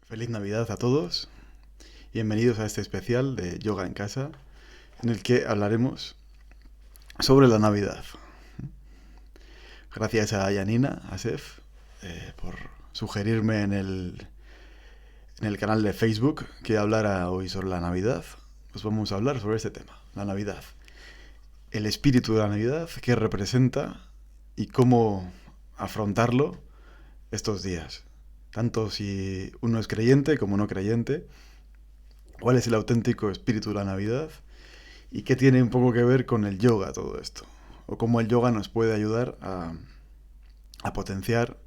Feliz Navidad a todos. Bienvenidos a este especial de Yoga en Casa, en el que hablaremos sobre la Navidad. Gracias a Yanina, a Sef, por sugerirme en el canal de Facebook que hablara hoy sobre la Navidad. Pues vamos a hablar sobre este tema, la Navidad. El espíritu de la Navidad, qué representa y cómo afrontarlo estos días. Tanto si uno es creyente como no creyente, cuál es el auténtico espíritu de la Navidad y qué tiene un poco que ver con el yoga todo esto. O cómo el yoga nos puede ayudar a potenciar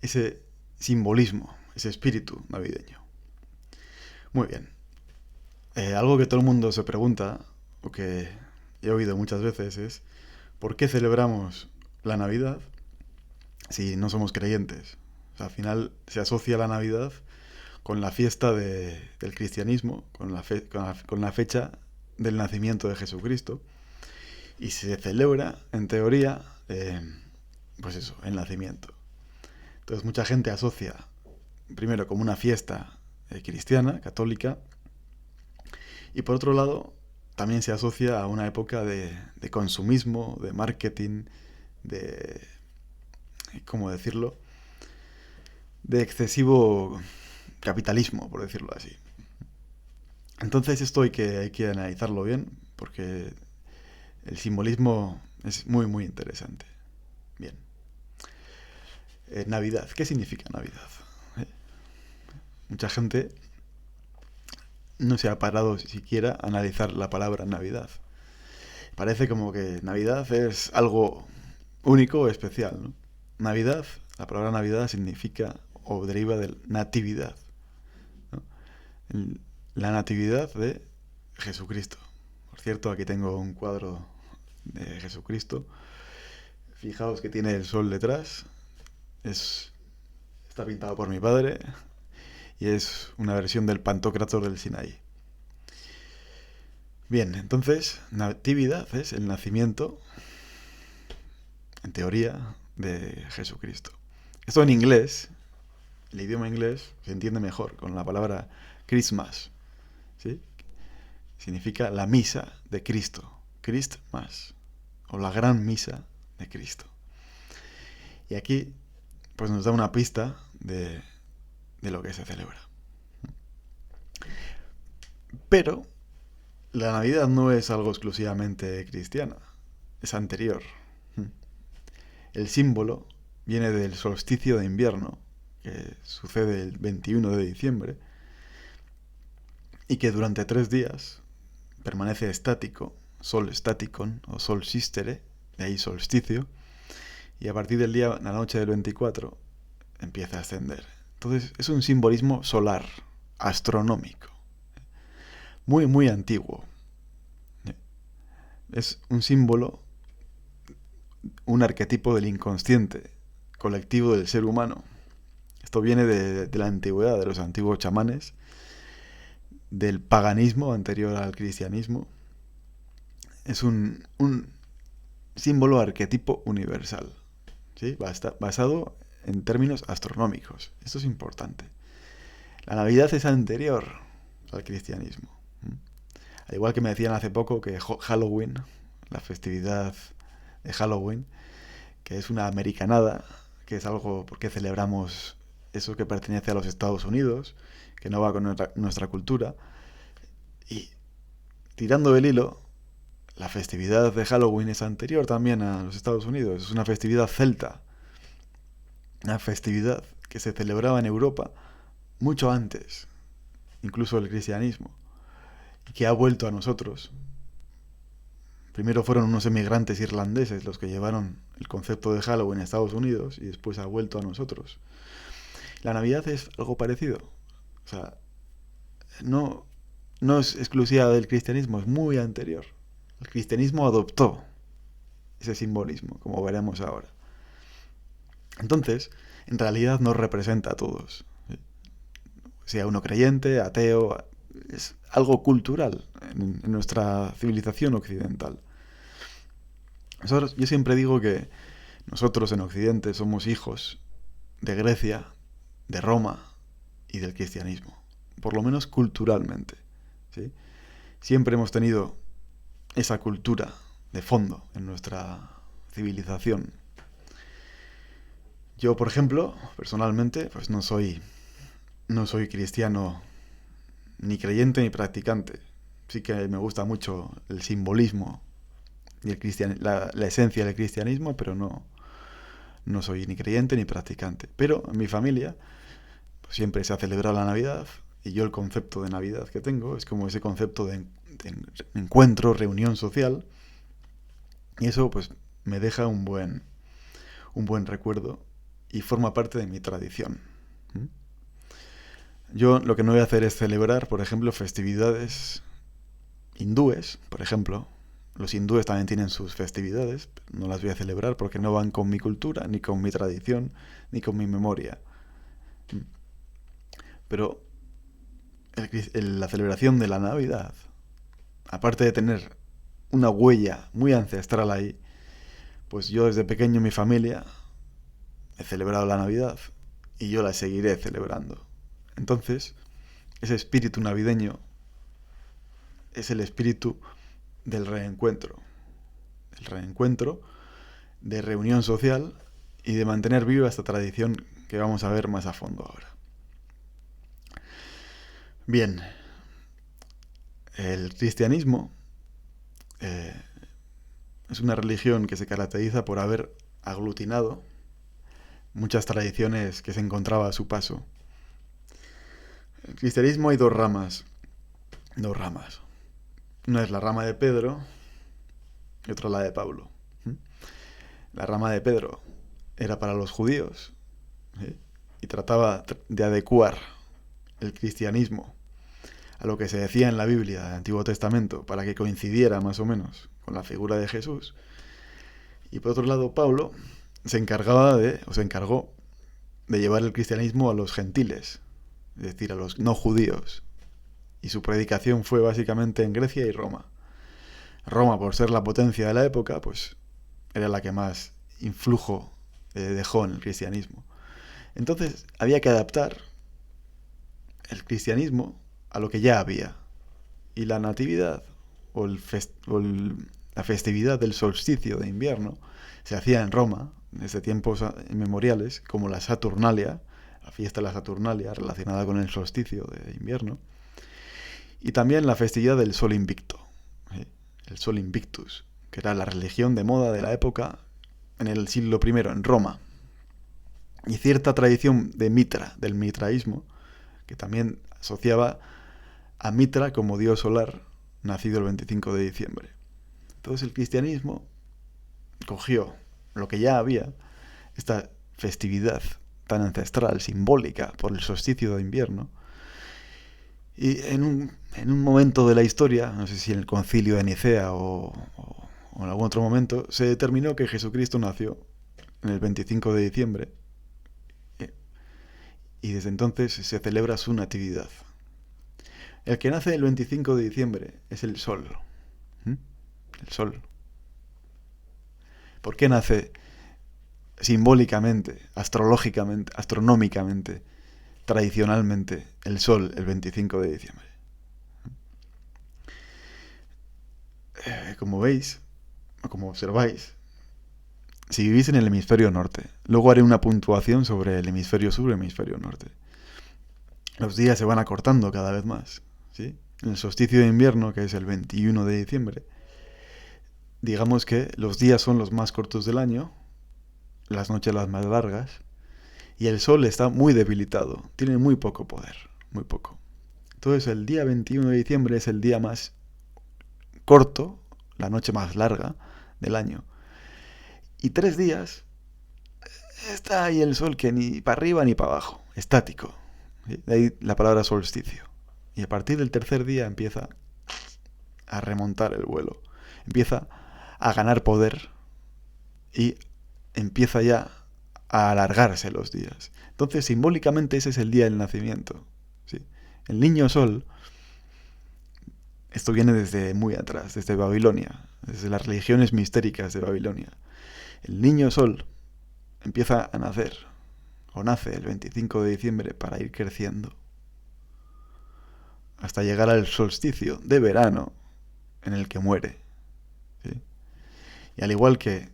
ese simbolismo, ese espíritu navideño. Muy bien. Algo que todo el mundo se pregunta, o que he oído muchas veces, es ¿por qué celebramos la Navidad si no somos creyentes? O sea, al final se asocia la Navidad con la fiesta del cristianismo, con la fecha del nacimiento de Jesucristo, y se celebra, en teoría, pues eso, el nacimiento. Entonces mucha gente asocia, primero, como una fiesta cristiana, católica, y por otro lado, también se asocia a una época de consumismo, de marketing, de, ¿cómo decirlo?, de excesivo capitalismo, por decirlo así. Entonces esto hay que analizarlo bien, porque el simbolismo es muy, muy interesante. Bien. Navidad. ¿Qué significa Navidad? Eh, Mucha gente no se ha parado siquiera a analizar la palabra Navidad. Parece como que Navidad es algo único o especial, ¿no? Navidad, la palabra Navidad significa o deriva de natividad, ¿no? La natividad de Jesucristo. Por cierto, aquí tengo un cuadro de Jesucristo. Fijaos que tiene el sol detrás. Está pintado por mi padre y es una versión del Pantocrátor del Sinaí. Bien, entonces, natividad es el nacimiento, en teoría, de Jesucristo. Esto en inglés, el idioma inglés, se entiende mejor con la palabra Christmas, ¿sí? Significa la misa de Cristo, Christmas, o la gran misa de Cristo. Y aquí, pues nos da una pista de lo que se celebra. Pero la Navidad no es algo exclusivamente cristiano, es anterior. El símbolo viene del solsticio de invierno, que sucede el 21 de diciembre, y que durante 3 días permanece estático, sol staticon o sol sistere, de ahí solsticio, y a partir del día, la noche del 24, empieza a ascender. Entonces es un simbolismo solar, astronómico, muy, muy antiguo. Es un símbolo, un arquetipo del inconsciente colectivo del ser humano. Esto viene de la antigüedad, de los antiguos chamanes, del paganismo anterior al cristianismo. Es un símbolo arquetipo universal, ¿sí? Basado en términos astronómicos. Esto es importante. La Navidad es anterior al cristianismo. Al igual que me decían hace poco que Halloween, la festividad de Halloween, que es una americanada, que es algo porque celebramos eso que pertenece a los Estados Unidos, que no va con nuestra cultura. Y tirando del hilo, la festividad de Halloween es anterior también a los Estados Unidos. Es una festividad celta, una festividad que se celebraba en Europa mucho antes, incluso del cristianismo, y que ha vuelto a nosotros. Primero fueron unos emigrantes irlandeses los que llevaron el concepto de Halloween a Estados Unidos y después ha vuelto a nosotros. La Navidad es algo parecido. O sea, no es exclusiva del cristianismo, es muy anterior. El cristianismo adoptó ese simbolismo, como veremos ahora. Entonces, en realidad nos representa a todos. Sea uno creyente, ateo, es algo cultural en nuestra civilización occidental. Yo siempre digo que nosotros en Occidente somos hijos de Grecia, de Roma, y del cristianismo, por lo menos culturalmente, ¿sí? Siempre hemos tenido esa cultura de fondo en nuestra civilización. Yo, por ejemplo, personalmente, pues no soy cristiano ni creyente ni practicante. Sí que me gusta mucho el simbolismo y la esencia del cristianismo, pero no soy ni creyente ni practicante. Pero en mi familia pues, siempre se ha celebrado la Navidad, y yo el concepto de Navidad que tengo es como ese concepto de encuentro, reunión social, y eso pues me deja un buen recuerdo y forma parte de mi tradición. Yo lo que no voy a hacer es celebrar, por ejemplo, festividades hindúes, por ejemplo. Los hindúes también tienen sus festividades, no las voy a celebrar porque no van con mi cultura, ni con mi tradición, ni con mi memoria. Pero la celebración de la Navidad, aparte de tener una huella muy ancestral ahí, pues yo desde pequeño en mi familia he celebrado la Navidad y yo la seguiré celebrando. Entonces, ese espíritu navideño es el espíritu del reencuentro. El reencuentro, de reunión social y de mantener viva esta tradición que vamos a ver más a fondo ahora. Bien, el cristianismo es una religión que se caracteriza por haber aglutinado muchas tradiciones que se encontraba a su paso. En el cristianismo hay dos ramas. Una es la rama de Pedro y otra la de Pablo. La rama de Pedro era para los judíos, ¿sí? Y trataba de adecuar el cristianismo a lo que se decía en la Biblia del Antiguo Testamento para que coincidiera más o menos con la figura de Jesús. Y por otro lado, Pablo se encargó de llevar el cristianismo a los gentiles, es decir, a los no judíos. Y su predicación fue básicamente en Grecia y Roma. Roma, por ser la potencia de la época, pues era la que más influjo dejó en el cristianismo. Entonces había que adaptar el cristianismo a lo que ya había. Y la natividad la festividad del solsticio de invierno se hacía en Roma desde tiempos inmemoriales, como la Saturnalia, la fiesta de la Saturnalia relacionada con el solsticio de invierno, y también la festividad del Sol Invicto, el Sol Invictus, que era la religión de moda de la época en el siglo I en Roma, y cierta tradición de Mitra, del mitraísmo, que también asociaba a Mitra como dios solar, nacido el 25 de diciembre. Entonces el cristianismo cogió lo que ya había, esta festividad tan ancestral, simbólica, por el solsticio de invierno, y en un momento de la historia, no sé si en el concilio de Nicea o en algún otro momento, se determinó que Jesucristo nació en el 25 de diciembre, y desde entonces se celebra su natividad. El que nace el 25 de diciembre es el Sol. El Sol. ¿Por qué nace simbólicamente, astrológicamente, astronómicamente, tradicionalmente, el Sol el 25 de diciembre? Como veis, o como observáis, si vivís en el hemisferio norte, luego haré una puntuación sobre el hemisferio sur y el hemisferio norte. Los días se van acortando cada vez más, ¿sí? En el solsticio de invierno, que es el 21 de diciembre, digamos que los días son los más cortos del año, las noches las más largas, y el sol está muy debilitado, tiene muy poco poder, muy poco. Entonces el día 21 de diciembre es el día más corto, la noche más larga del año. Y 3 días está ahí el sol que ni para arriba ni para abajo, estático. ¿Sí? De ahí la palabra solsticio. Y a partir del tercer día empieza a remontar el vuelo, empieza a ganar poder y empieza ya a alargarse los días. Entonces, simbólicamente ese es el día del nacimiento, ¿sí? El niño sol, esto viene desde muy atrás, desde Babilonia, desde las religiones mistéricas de Babilonia. El niño sol empieza a nacer, o nace el 25 de diciembre para ir creciendo, hasta llegar al solsticio de verano en el que muere. ¿Sí? Y al igual que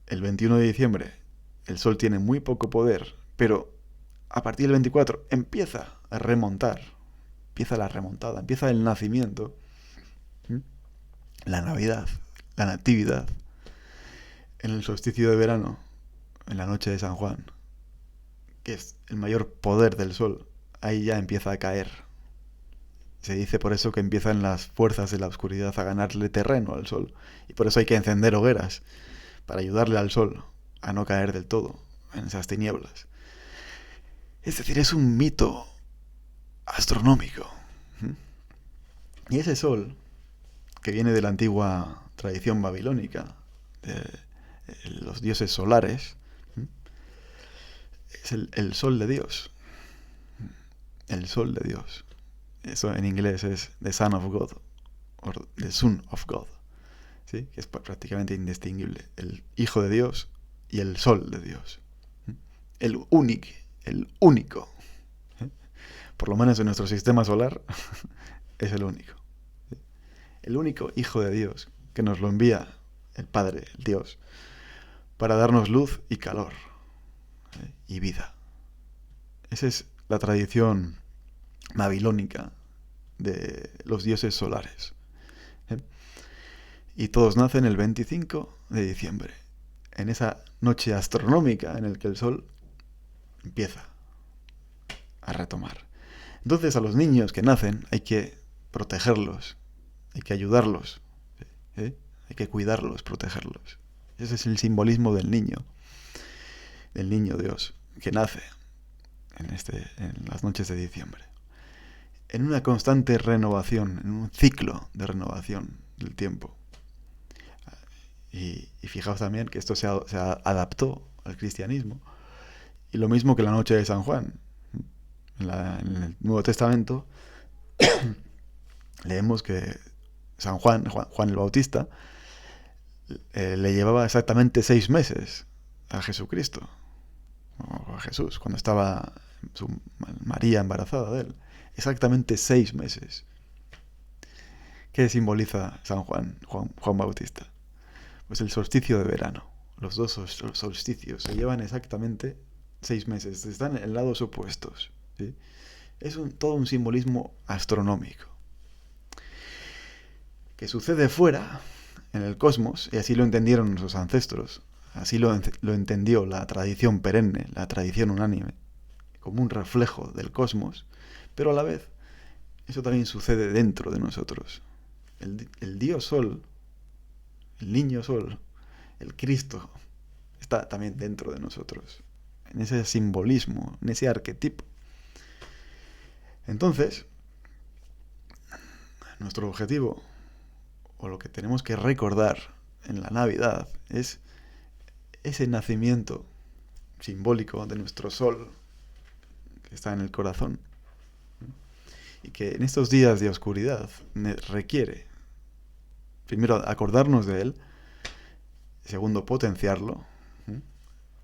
el 21 de diciembre el sol tiene muy poco poder, pero a partir del 24 empieza a remontar, empieza la remontada, empieza el nacimiento, ¿sí? La Navidad, la Natividad, en el solsticio de verano, en la noche de San Juan, que es el mayor poder del sol, ahí ya empieza a caer. Se dice por eso que empiezan las fuerzas de la oscuridad a ganarle terreno al sol. Y por eso hay que encender hogueras, para ayudarle al sol a no caer del todo en esas tinieblas. Es decir, es un mito astronómico. Y ese sol, que viene de la antigua tradición babilónica, de los dioses solares, es el sol de Dios. El sol de Dios. Eso en inglés es the Son of God, o the Son of God, ¿sí? Que es prácticamente indistinguible. El Hijo de Dios y el Sol de Dios. El único. Por lo menos en nuestro sistema solar es el único. El único Hijo de Dios que nos lo envía el Padre, el Dios, para darnos luz y calor y vida. Esa es la tradición babilónica de los dioses solares. Y todos nacen el 25 de diciembre, en esa noche astronómica en la que el sol empieza a retomar. Entonces a los niños que nacen hay que protegerlos, hay que ayudarlos, hay que cuidarlos, protegerlos. Ese es el simbolismo del niño Dios, que nace en las noches de diciembre. En una constante renovación, en un ciclo de renovación del tiempo. Y fijaos también que esto se adaptó al cristianismo. Y lo mismo que la noche de San Juan. En el Nuevo Testamento leemos que Juan el Bautista, le llevaba exactamente 6 meses a Jesucristo, o a Jesús, cuando estaba María embarazada de él. Exactamente 6 meses. ¿Qué simboliza Juan Bautista? Pues el solsticio de verano. Los dos solsticios se llevan exactamente 6 meses. Están en lados opuestos, ¿sí? Es todo un simbolismo astronómico que sucede fuera, en el cosmos, y así lo entendieron nuestros ancestros. Así lo entendió la tradición perenne, la tradición unánime, como un reflejo del cosmos, pero a la vez eso también sucede dentro de nosotros. El Dios Sol, el Niño Sol, el Cristo, está también dentro de nosotros, en ese simbolismo, en ese arquetipo. Entonces, nuestro objetivo, o lo que tenemos que recordar en la Navidad, es ese nacimiento simbólico de nuestro Sol, que está en el corazón, y que en estos días de oscuridad requiere, primero, acordarnos de él, segundo, potenciarlo,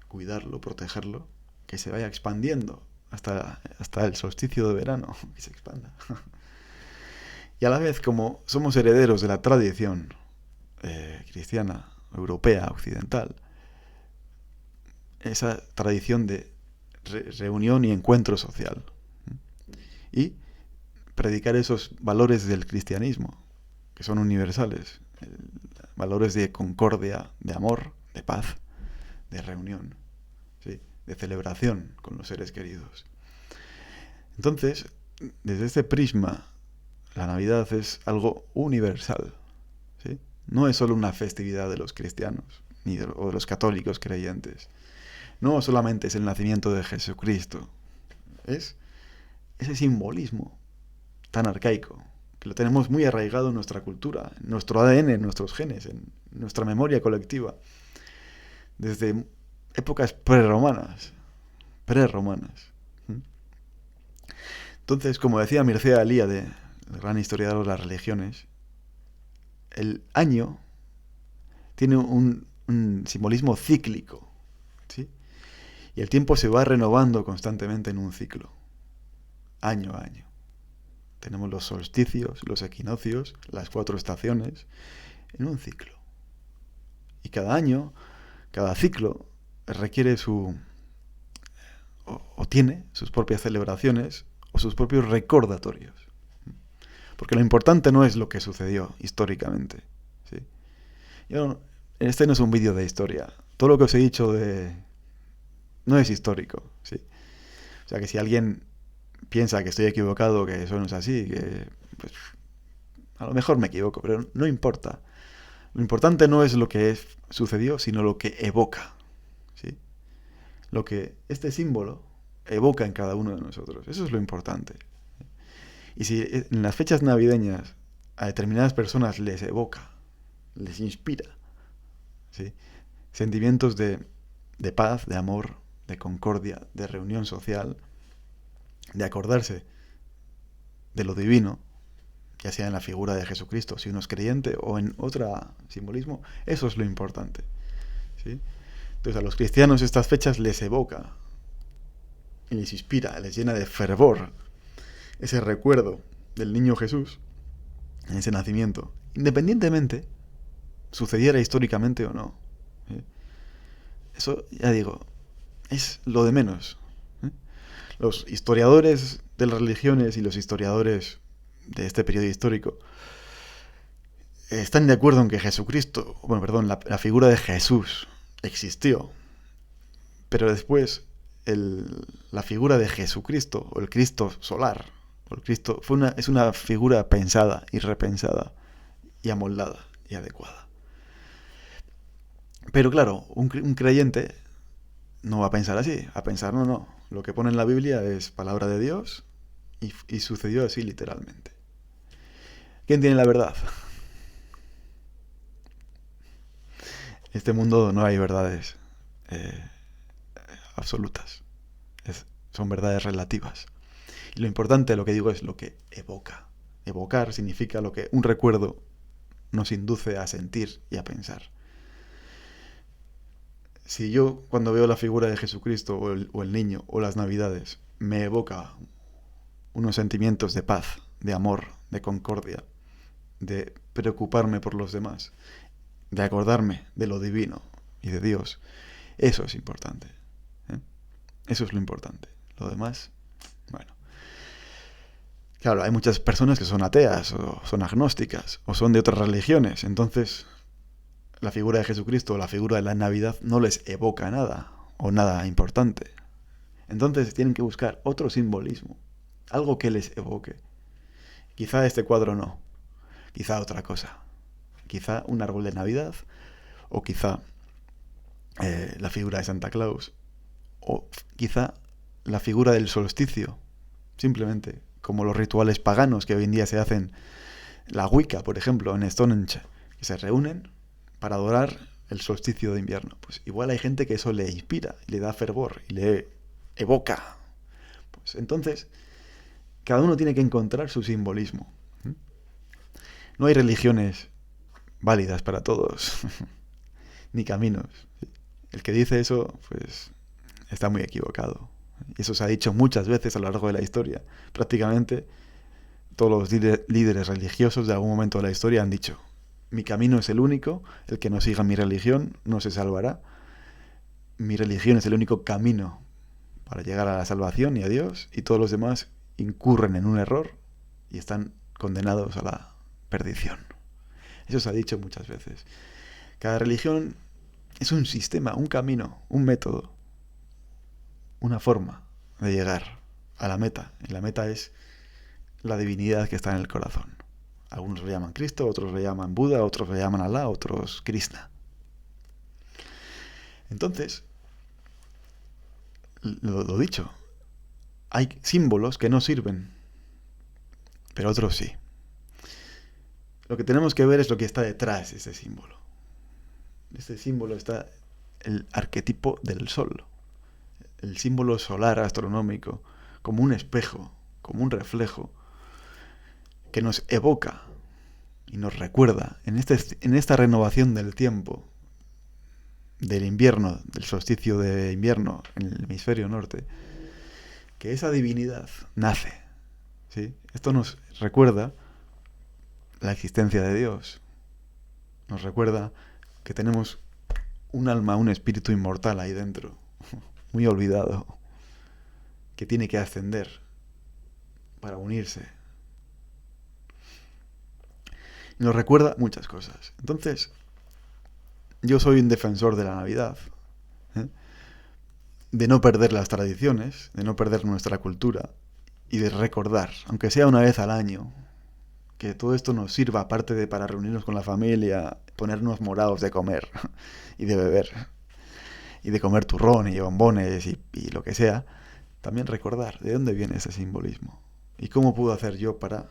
cuidarlo, protegerlo, que se vaya expandiendo hasta el solsticio de verano, que se expanda. Y a la vez, como somos herederos de la tradición cristiana, europea, occidental, esa tradición de reunión y encuentro social, y predicar esos valores del cristianismo, que son universales, valores de concordia, de amor, de paz, de reunión, ¿sí? De celebración con los seres queridos. Entonces, desde este prisma, la Navidad es algo universal, ¿sí? No es solo una festividad de los cristianos o de los católicos creyentes. No solamente es el nacimiento de Jesucristo, es ese simbolismo tan arcaico, que lo tenemos muy arraigado en nuestra cultura, en nuestro ADN, en nuestros genes, en nuestra memoria colectiva, desde épocas prerromanas. Entonces, como decía Mircea Eliade, el gran historiador de las religiones, el año tiene un simbolismo cíclico, ¿sí? Y el tiempo se va renovando constantemente en un ciclo, año a año. Tenemos los solsticios, los equinoccios, las 4 estaciones, en un ciclo. Y cada año, cada ciclo, requiere o tiene sus propias celebraciones o sus propios recordatorios. Porque lo importante no es lo que sucedió históricamente. ¿Sí? Este no es un vídeo de historia. Todo lo que os he dicho no es histórico. ¿Sí? O sea que si alguien piensa que estoy equivocado, que eso no es así, que pues, a lo mejor me equivoco, pero no importa. Lo importante no es lo que sucedió, sino lo que evoca. ¿Sí? Lo que este símbolo evoca en cada uno de nosotros. Eso es lo importante. Y si en las fechas navideñas a determinadas personas les evoca, les inspira, ¿sí? Sentimientos de paz, de amor, de concordia, de reunión social, de acordarse de lo divino, ya sea en la figura de Jesucristo, si uno es creyente, o en otro simbolismo, eso es lo importante. ¿Sí? Entonces a los cristianos estas fechas les evoca, y les inspira, les llena de fervor ese recuerdo del niño Jesús, en ese nacimiento, independientemente sucediera históricamente o no. ¿Sí? Eso, ya digo, es lo de menos. ¿Sí? Los historiadores de las religiones y los historiadores de este periodo histórico están de acuerdo en que Jesucristo, la figura de Jesús existió, pero después la figura de Jesucristo, o el Cristo solar, o el Cristo, es una figura pensada y repensada y amoldada y adecuada. Pero claro, un creyente no va a pensar así, a pensar no, lo que pone en la Biblia es palabra de Dios y sucedió así literalmente. ¿Quién tiene la verdad? En este mundo no hay verdades absolutas, son verdades relativas. Y lo importante, lo que digo, es lo que evoca. Evocar significa lo que un recuerdo nos induce a sentir y a pensar. Si yo, cuando veo la figura de Jesucristo o el niño o las Navidades, me evoca unos sentimientos de paz, de amor, de concordia, de preocuparme por los demás, de acordarme de lo divino y de Dios, eso es importante. ¿Eh? Eso es lo importante. Lo demás, bueno. Claro, hay muchas personas que son ateas, o son agnósticas, o son de otras religiones, entonces la figura de Jesucristo o la figura de la Navidad no les evoca nada, o nada importante. Entonces tienen que buscar otro simbolismo, algo que les evoque. Quizá este cuadro no, quizá otra cosa. Quizá un árbol de Navidad, o quizá la figura de Santa Claus, o quizá la figura del solsticio, simplemente como los rituales paganos que hoy en día se hacen, la Wicca, por ejemplo, en Stonehenge, que se reúnen para adorar el solsticio de invierno. Pues igual hay gente que eso le inspira, le da fervor y le evoca. Pues entonces, cada uno tiene que encontrar su simbolismo. No hay religiones válidas para todos, ni caminos. El que dice eso, pues, está muy equivocado. Y eso se ha dicho muchas veces a lo largo de la historia. Prácticamente todos los líderes religiosos de algún momento de la historia han dicho: mi camino es el único, el que no siga mi religión no se salvará. Mi religión es el único camino para llegar a la salvación y a Dios, y todos los demás incurren en un error y están condenados a la perdición. Eso se ha dicho muchas veces. Cada religión es un sistema, un camino, un método, una forma de llegar a la meta. Y la meta es la divinidad que está en el corazón. Algunos lo llaman Cristo, otros le llaman Buda, otros le llaman Alá, otros Krishna. Entonces, lo dicho, hay símbolos que no sirven, pero otros sí. Lo que tenemos que ver es lo que está detrás de ese símbolo. En este símbolo está el arquetipo del sol, el símbolo solar astronómico, como un espejo, como un reflejo, que nos evoca y nos recuerda en esta renovación del tiempo, del invierno, del solsticio de invierno en el hemisferio norte, que esa divinidad nace, ¿sí? Esto nos recuerda la existencia de Dios. Nos recuerda que tenemos un alma, un espíritu inmortal ahí dentro, muy olvidado, que tiene que ascender para unirse. Y nos recuerda muchas cosas. Entonces, yo soy un defensor de la Navidad, ¿eh? De no perder las tradiciones, de no perder nuestra cultura y de recordar, aunque sea una vez al año, que todo esto nos sirva, aparte de para reunirnos con la familia, ponernos morados de comer y de beber, y de comer turrón y bombones y lo que sea, también recordar de dónde viene ese simbolismo y cómo puedo hacer yo para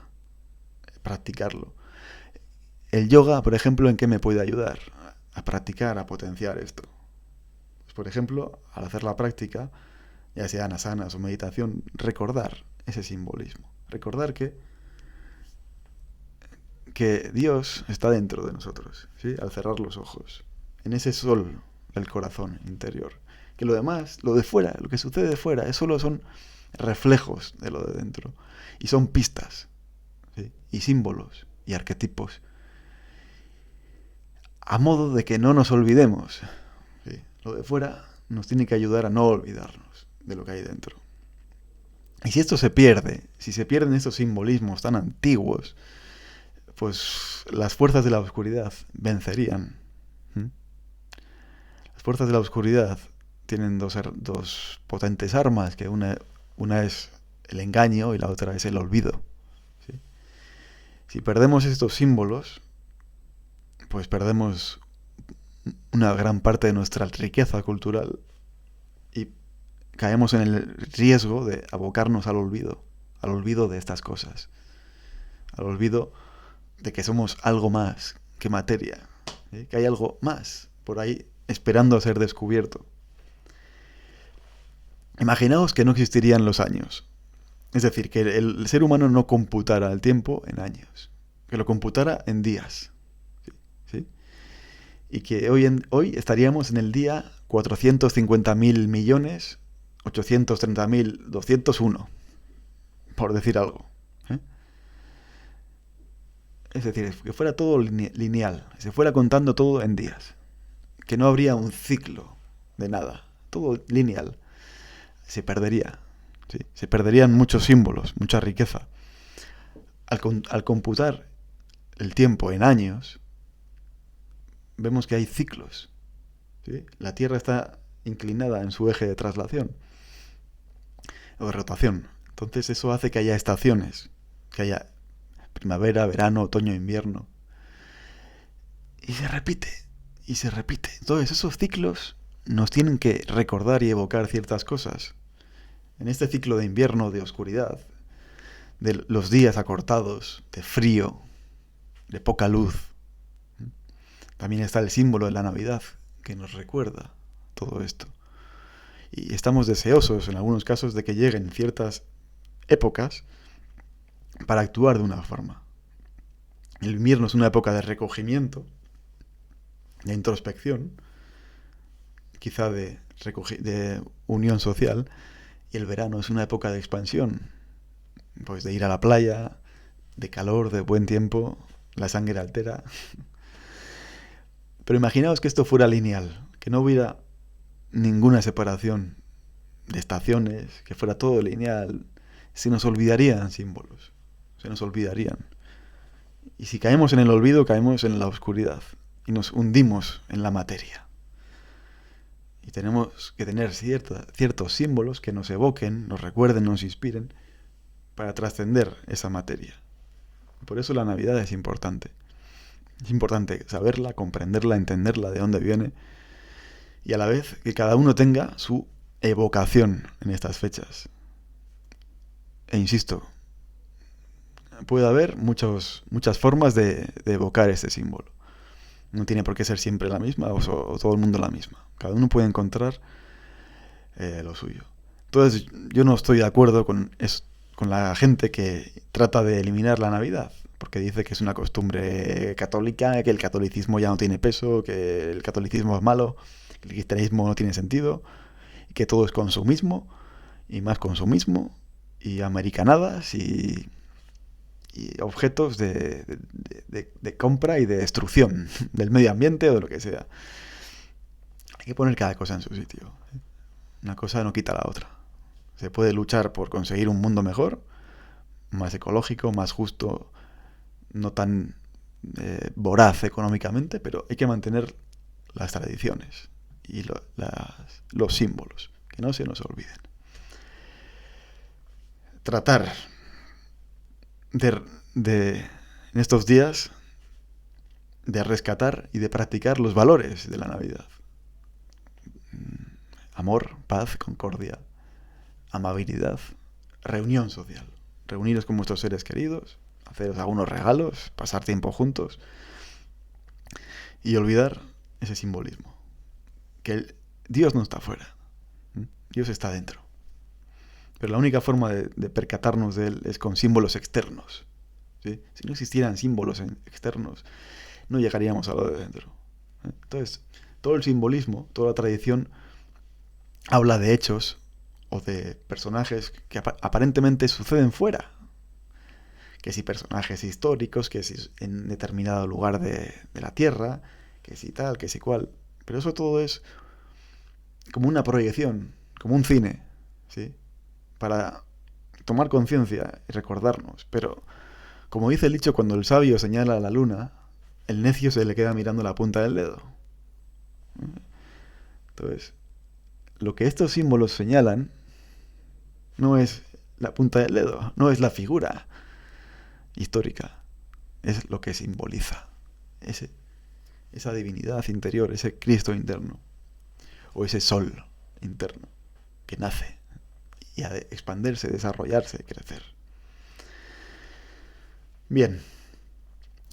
practicarlo. El yoga, por ejemplo, ¿en qué me puede ayudar? A practicar, a potenciar esto. Pues, por ejemplo, al hacer la práctica, ya sea asanas o meditación, recordar ese simbolismo. Recordar que Dios está dentro de nosotros, ¿sí? Al cerrar los ojos, en ese sol del corazón interior. Que lo demás, lo de fuera, lo que sucede de fuera, es solo son reflejos de lo de dentro. Y son pistas, ¿sí? Y símbolos y arquetipos. A modo de que no nos olvidemos, ¿sí? Lo de fuera nos tiene que ayudar a no olvidarnos de lo que hay dentro. Y si esto se pierde, si se pierden estos simbolismos tan antiguos, pues las fuerzas de la oscuridad vencerían. Las fuerzas de la oscuridad tienen dos potentes armas, que una es el engaño y la otra es el olvido, ¿sí? Si perdemos estos símbolos, pues perdemos una gran parte de nuestra riqueza cultural y caemos en el riesgo de abocarnos al olvido de estas cosas, al olvido de que somos algo más que materia, ¿sí? Que hay algo más por ahí esperando a ser descubierto. Imaginaos que no existirían los años, es decir, que el ser humano no computara el tiempo en años, que lo computara en días, ¿sí? Y que hoy estaríamos en el día 450.000.830.201, por decir algo, ¿eh? Es decir, que fuera todo lineal, se fuera contando todo en días, que no habría un ciclo de nada, todo lineal. Se perdería, ¿sí? Se perderían muchos símbolos, mucha riqueza. Al computar el tiempo en años, vemos que hay ciclos, ¿sí? La Tierra está inclinada en su eje de traslación o de rotación. Entonces eso hace que haya estaciones, que haya primavera, verano, otoño, invierno. Y se repite, y se repite. Entonces esos ciclos nos tienen que recordar y evocar ciertas cosas. En este ciclo de invierno, de oscuridad, de los días acortados, de frío, de poca luz, también está el símbolo de la Navidad, que nos recuerda todo esto. Y estamos deseosos, en algunos casos, de que lleguen ciertas épocas para actuar de una forma. El invierno es una época de recogimiento, de introspección, quizá de unión social, y el verano es una época de expansión, pues de ir a la playa, de calor, de buen tiempo, la sangre altera. Pero imaginaos que esto fuera lineal, que no hubiera ninguna separación de estaciones, que fuera todo lineal. Se nos olvidarían símbolos, se nos olvidarían. Y si caemos en el olvido, caemos en la oscuridad y nos hundimos en la materia. Y tenemos que tener ciertos símbolos que nos evoquen, nos recuerden, nos inspiren para trascender esa materia. Por eso la Navidad es importante. Es importante saberla, comprenderla, entenderla, de dónde viene, y a la vez que cada uno tenga su evocación en estas fechas. E insisto, puede haber muchas formas de evocar ese símbolo. No tiene por qué ser siempre la misma o todo el mundo la misma. Cada uno puede encontrar lo suyo. Entonces, yo no estoy de acuerdo con la gente que trata de eliminar la Navidad, porque dice que es una costumbre católica, que el catolicismo ya no tiene peso, que el catolicismo es malo, el cristianismo no tiene sentido, y que todo es consumismo, y más consumismo, y americanadas, y objetos de compra y de destrucción del medio ambiente o de lo que sea. Hay que poner cada cosa en su sitio. Una cosa no quita la otra. Se puede luchar por conseguir un mundo mejor, más ecológico, más justo, no tan voraz económicamente, pero hay que mantener las tradiciones y los símbolos, que no se nos olviden. Tratar en estos días de rescatar y de practicar los valores de la Navidad. Amor, paz, concordia, amabilidad, reunión social. Reuniros con vuestros seres queridos, haceros algunos regalos, pasar tiempo juntos y olvidar ese simbolismo. Que Dios no está fuera, Dios está dentro. Pero la única forma de percatarnos de Él es con símbolos externos. ¿Sí? Si no existieran símbolos externos, no llegaríamos a lo de dentro. Entonces, todo el simbolismo, toda la tradición, habla de hechos o de personajes que aparentemente suceden fuera. Que si personajes históricos, que si en determinado lugar de la Tierra, que si tal, que si cual. Pero eso todo es como una proyección, como un cine, ¿sí? Para tomar conciencia y recordarnos. Pero, como dice el dicho, cuando el sabio señala a la luna, el necio se le queda mirando la punta del dedo. Entonces, lo que estos símbolos señalan no es la punta del dedo, no es la figura histórica, es lo que simboliza esa divinidad interior, ese Cristo interno, o ese sol interno que nace y ha de expandirse, desarrollarse, crecer. Bien,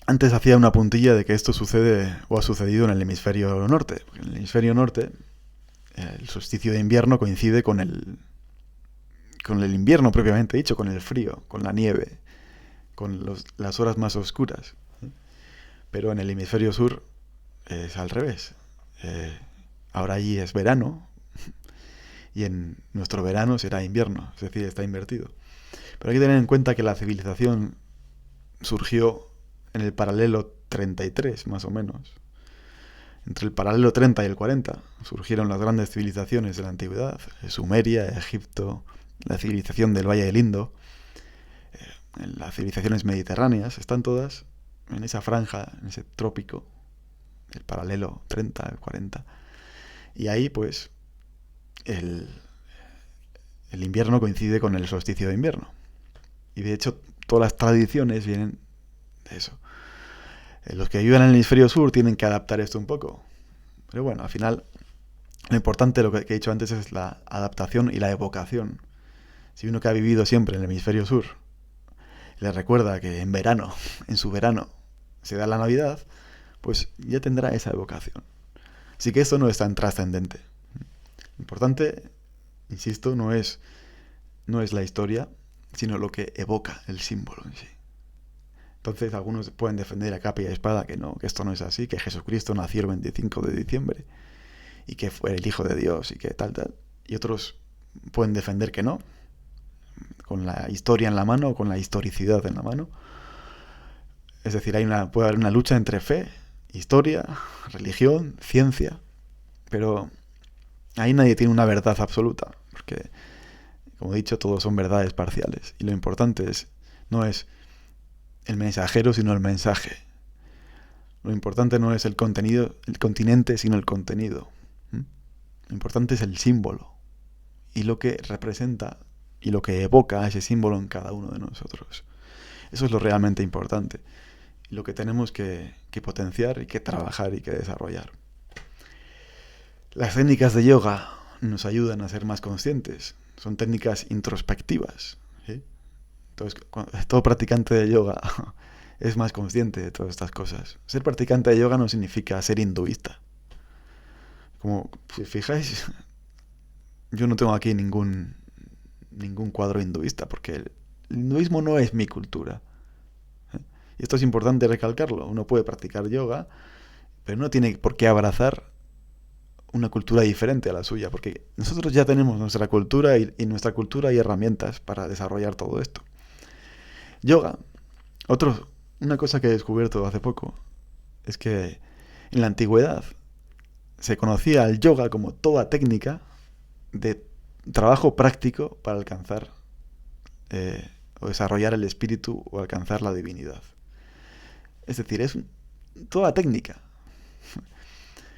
antes hacía una puntilla de que esto sucede o ha sucedido en el hemisferio norte. En el hemisferio norte, el solsticio de invierno coincide con el invierno propiamente dicho, con el frío, con la nieve, con las horas más oscuras. Pero en el hemisferio sur es al revés. Ahora allí es verano y en nuestro verano será invierno, es decir, está invertido. Pero hay que tener en cuenta que la civilización surgió en el paralelo 33, más o menos. Entre el paralelo 30 y el 40 surgieron las grandes civilizaciones de la antigüedad: Sumeria, Egipto, la civilización del Valle del Indo, las civilizaciones mediterráneas, están todas en esa franja, en ese trópico, el paralelo 30 al 40. Y ahí, pues, el invierno coincide con el solsticio de invierno. Y de hecho, todas las tradiciones vienen de eso. Los que viven en el hemisferio sur tienen que adaptar esto un poco. Pero bueno, al final, lo importante, lo que he dicho antes, es la adaptación y la evocación. Si uno que ha vivido siempre en el hemisferio sur le recuerda que en verano, en su verano, se da la Navidad, pues ya tendrá esa evocación. Así que esto no es tan trascendente. Lo importante, insisto, no es la historia, sino lo que evoca el símbolo en sí. Entonces algunos pueden defender a capa y a espada que no, que esto no es así, que Jesucristo nació el 25 de diciembre y que fue el Hijo de Dios y que tal. Y otros pueden defender que no, con la historia en la mano o con la historicidad en la mano. Es decir, puede haber una lucha entre fe, historia, religión, ciencia, pero ahí nadie tiene una verdad absoluta, porque, como he dicho, todos son verdades parciales. Y lo importante no es el mensajero, sino el mensaje. Lo importante no es el contenido, el continente, sino el contenido. Lo importante es el símbolo y lo que representa y lo que evoca ese símbolo en cada uno de nosotros. Eso es lo realmente importante y lo que tenemos que potenciar y que trabajar y que desarrollar. Las técnicas de yoga nos ayudan a ser más conscientes. Son técnicas introspectivas, ¿sí? Entonces, todo practicante de yoga es más consciente de todas estas cosas. Ser practicante de yoga no significa ser hinduista. Como, si fijáis, yo no tengo aquí ningún cuadro hinduista, porque el hinduismo no es mi cultura. Y esto es importante recalcarlo. Uno puede practicar yoga, pero no tiene por qué abrazar una cultura diferente a la suya, porque nosotros ya tenemos nuestra cultura y en nuestra cultura hay herramientas para desarrollar todo esto. Yoga, una cosa que he descubierto hace poco, es que en la antigüedad se conocía al yoga como toda técnica de trabajo práctico para alcanzar o desarrollar el espíritu o alcanzar la divinidad. Es decir, toda técnica.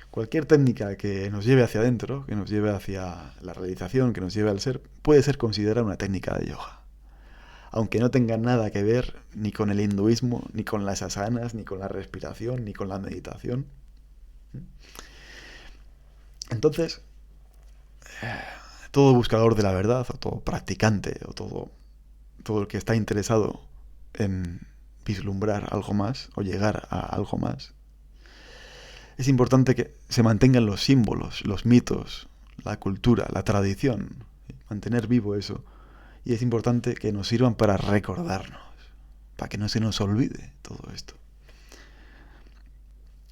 Cualquier técnica que nos lleve hacia adentro, que nos lleve hacia la realización, que nos lleve al ser, puede ser considerada una técnica de yoga. Aunque no tenga nada que ver ni con el hinduismo, ni con las asanas, ni con la respiración, ni con la meditación. Entonces, todo buscador de la verdad, o todo practicante, o todo el que está interesado en vislumbrar algo más, o llegar a algo más, es importante que se mantengan los símbolos, los mitos, la cultura, la tradición, mantener vivo eso. Y es importante que nos sirvan para recordarnos, para que no se nos olvide todo esto.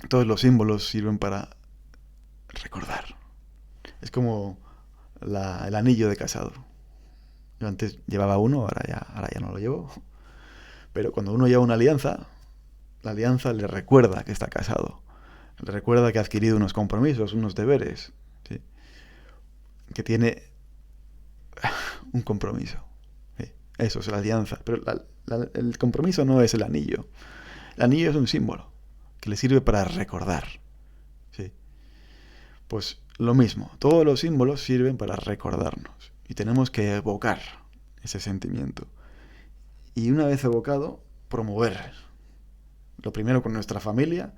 Todos los símbolos sirven para recordar. Es como el anillo de casado. Yo antes llevaba uno, ahora ya no lo llevo. Pero cuando uno lleva una alianza, la alianza le recuerda que está casado. Le recuerda que ha adquirido unos compromisos, unos deberes, ¿sí? Que tiene un compromiso. ¿Sí? Eso es la alianza. Pero el compromiso no es el anillo. El anillo es un símbolo que le sirve para recordar. ¿Sí? Pues lo mismo. Todos los símbolos sirven para recordarnos. Y tenemos que evocar ese sentimiento. Y una vez evocado, promover. Lo primero con nuestra familia,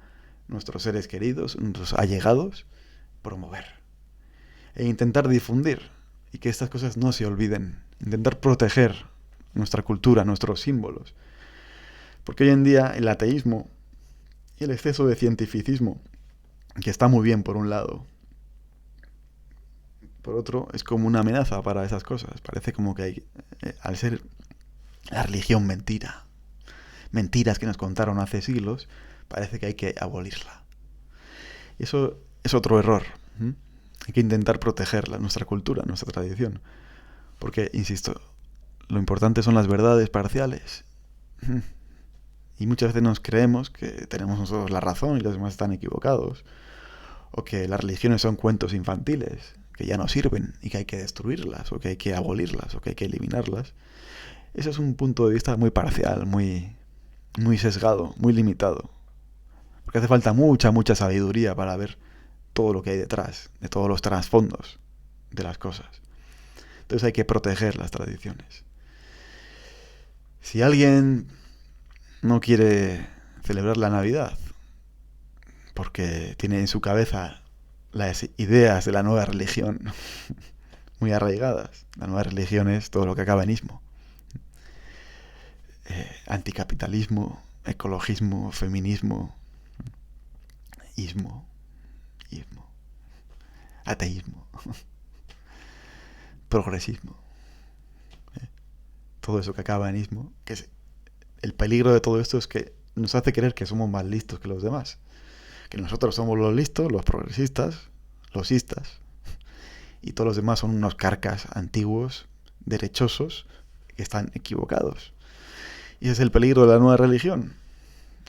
nuestros seres queridos, nuestros allegados, promover. E intentar difundir y que estas cosas no se olviden. Intentar proteger nuestra cultura, nuestros símbolos. Porque hoy en día el ateísmo y el exceso de cientificismo, que está muy bien por un lado, por otro es como una amenaza para esas cosas. Parece como que hay, al ser la religión mentira, mentiras que nos contaron hace siglos, parece que hay que abolirla. Y eso es otro error. Hay que intentar protegerla, nuestra cultura, nuestra tradición. Porque, insisto, lo importante son las verdades parciales. Y muchas veces nos creemos que tenemos nosotros la razón y los demás están equivocados. O que las religiones son cuentos infantiles, que ya no sirven y que hay que destruirlas, o que hay que abolirlas, o que hay que eliminarlas. Ese es un punto de vista muy parcial, muy sesgado, muy limitado. Porque hace falta mucha sabiduría para ver todo lo que hay detrás, de todos los trasfondos de las cosas. Entonces hay que proteger las tradiciones. Si alguien no quiere celebrar la Navidad porque tiene en su cabeza las ideas de la nueva religión muy arraigadas, la nueva religión es todo lo que acaba en ismo. Anticapitalismo, ecologismo, feminismo, ismo, ateísmo, progresismo. Todo eso que acaba en ismo, el peligro de todo esto es que nos hace creer que somos más listos que los demás. Que nosotros somos los listos, los progresistas, los istas, y todos los demás son unos carcas antiguos, derechosos, que están equivocados. Y ese es el peligro de la nueva religión.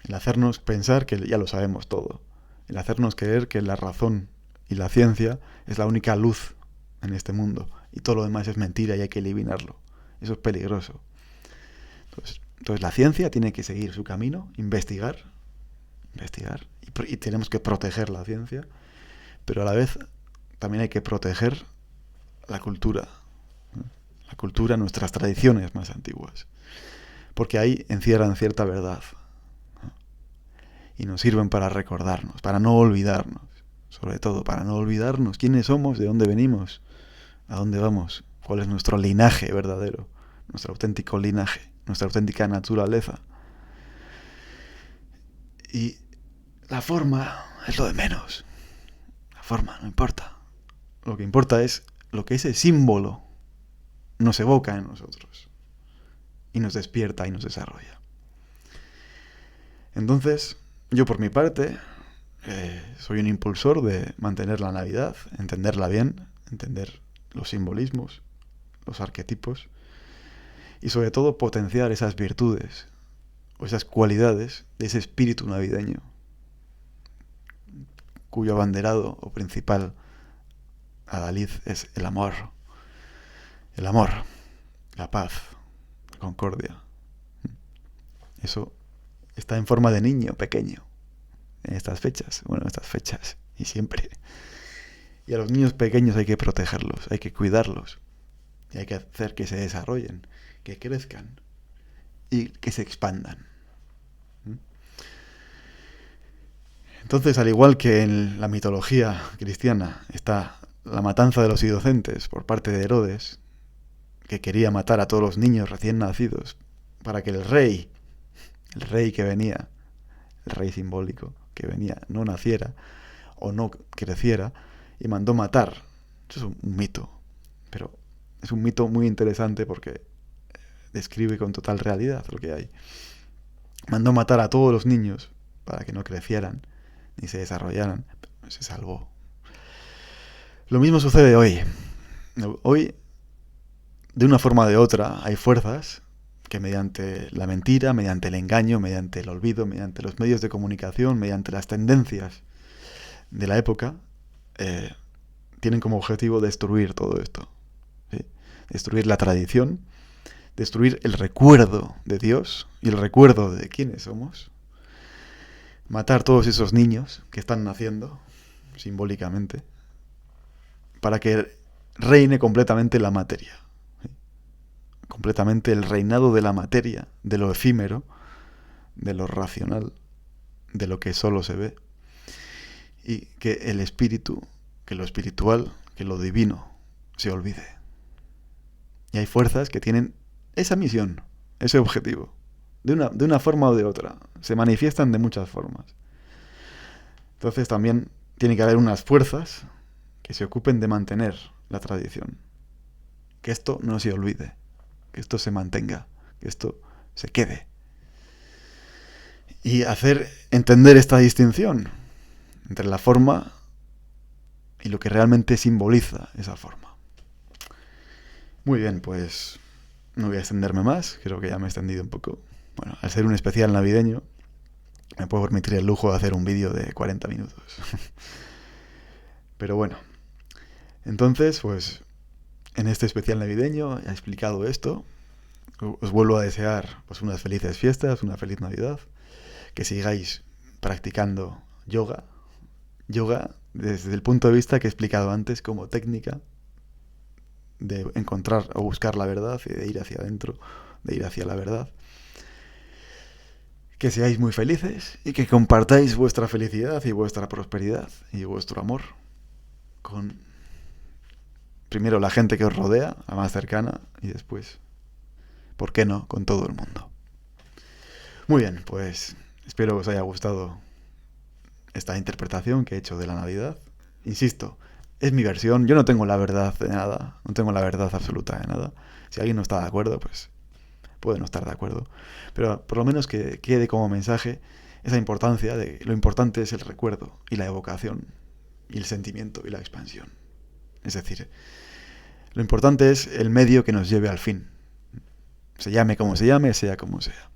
El hacernos pensar que ya lo sabemos todo. El hacernos creer que la razón y la ciencia es la única luz en este mundo. Y todo lo demás es mentira y hay que eliminarlo. Eso es peligroso. Entonces la ciencia tiene que seguir su camino, investigar. Y tenemos que proteger la ciencia. Pero a la vez también hay que proteger la cultura. La cultura, nuestras tradiciones más antiguas. Porque ahí encierran cierta verdad. Y nos sirven para recordarnos, para no olvidarnos. Sobre todo, para no olvidarnos quiénes somos, de dónde venimos, a dónde vamos, cuál es nuestro linaje verdadero, nuestro auténtico linaje, nuestra auténtica naturaleza. Y la forma es lo de menos. La forma no importa. Lo que importa es lo que ese símbolo nos evoca en nosotros. Y nos despierta y nos desarrolla. Entonces, yo por mi parte, soy un impulsor de mantener la Navidad, entenderla bien, entender los simbolismos, los arquetipos y sobre todo potenciar esas virtudes o esas cualidades de ese espíritu navideño cuyo abanderado o principal adalid es el amor, la paz, la concordia. Eso está en forma de niño pequeño en estas fechas, y siempre. Y a los niños pequeños hay que protegerlos, hay que cuidarlos, y hay que hacer que se desarrollen, que crezcan y que se expandan. Entonces, al igual que en la mitología cristiana está la matanza de los inocentes por parte de Herodes, que quería matar a todos los niños recién nacidos para que el rey que venía, el rey simbólico que venía, no naciera o no creciera, y mandó matar. Eso es un mito, pero es un mito muy interesante porque describe con total realidad lo que hay. Mandó matar a todos los niños para que no crecieran ni se desarrollaran, pero se salvó. Lo mismo sucede hoy. Hoy, de una forma o de otra, hay fuerzas que mediante la mentira, mediante el engaño, mediante el olvido, mediante los medios de comunicación, mediante las tendencias de la época, tienen como objetivo destruir todo esto. ¿Sí? Destruir la tradición, destruir el recuerdo de Dios y el recuerdo de quiénes somos, matar todos esos niños que están naciendo, simbólicamente, para que reine completamente la materia. ¿Sí? Completamente el reinado de la materia, de lo efímero, de lo racional, de lo que solo se ve, y que el espíritu, que lo espiritual, que lo divino se olvide. Y hay fuerzas que tienen esa misión, ese objetivo, de una forma o de otra. Se manifiestan de muchas formas. Entonces también tiene que haber unas fuerzas que se ocupen de mantener la tradición. Que esto no se olvide, que esto se mantenga, que esto se quede. Y hacer entender esta distinción entre la forma y lo que realmente simboliza esa forma. Muy bien, pues no voy a extenderme más, creo que ya me he extendido un poco. Bueno, al ser un especial navideño, me puedo permitir el lujo de hacer un vídeo de 40 minutos. Pero bueno, entonces, pues, en este especial navideño he explicado esto. Os vuelvo a desear pues unas felices fiestas, una feliz Navidad. Que sigáis practicando yoga. Yoga desde el punto de vista que he explicado antes como técnica de encontrar o buscar la verdad y de ir hacia adentro, de ir hacia la verdad. Que seáis muy felices y que compartáis vuestra felicidad y vuestra prosperidad y vuestro amor con primero la gente que os rodea, la más cercana, y después, ¿por qué no?, con todo el mundo. Muy bien, pues espero que os haya gustado esta interpretación que he hecho de la Navidad. Insisto, es mi versión, yo no tengo la verdad de nada, no tengo la verdad absoluta de nada. Si alguien no está de acuerdo, pues puede no estar de acuerdo. Pero por lo menos que quede como mensaje esa importancia de lo importante es el recuerdo y la evocación y el sentimiento y la expansión. Es decir, lo importante es el medio que nos lleve al fin. Se llame como se llame, sea como sea.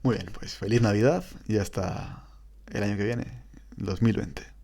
Muy bien, pues feliz Navidad y hasta el año que viene, 2020.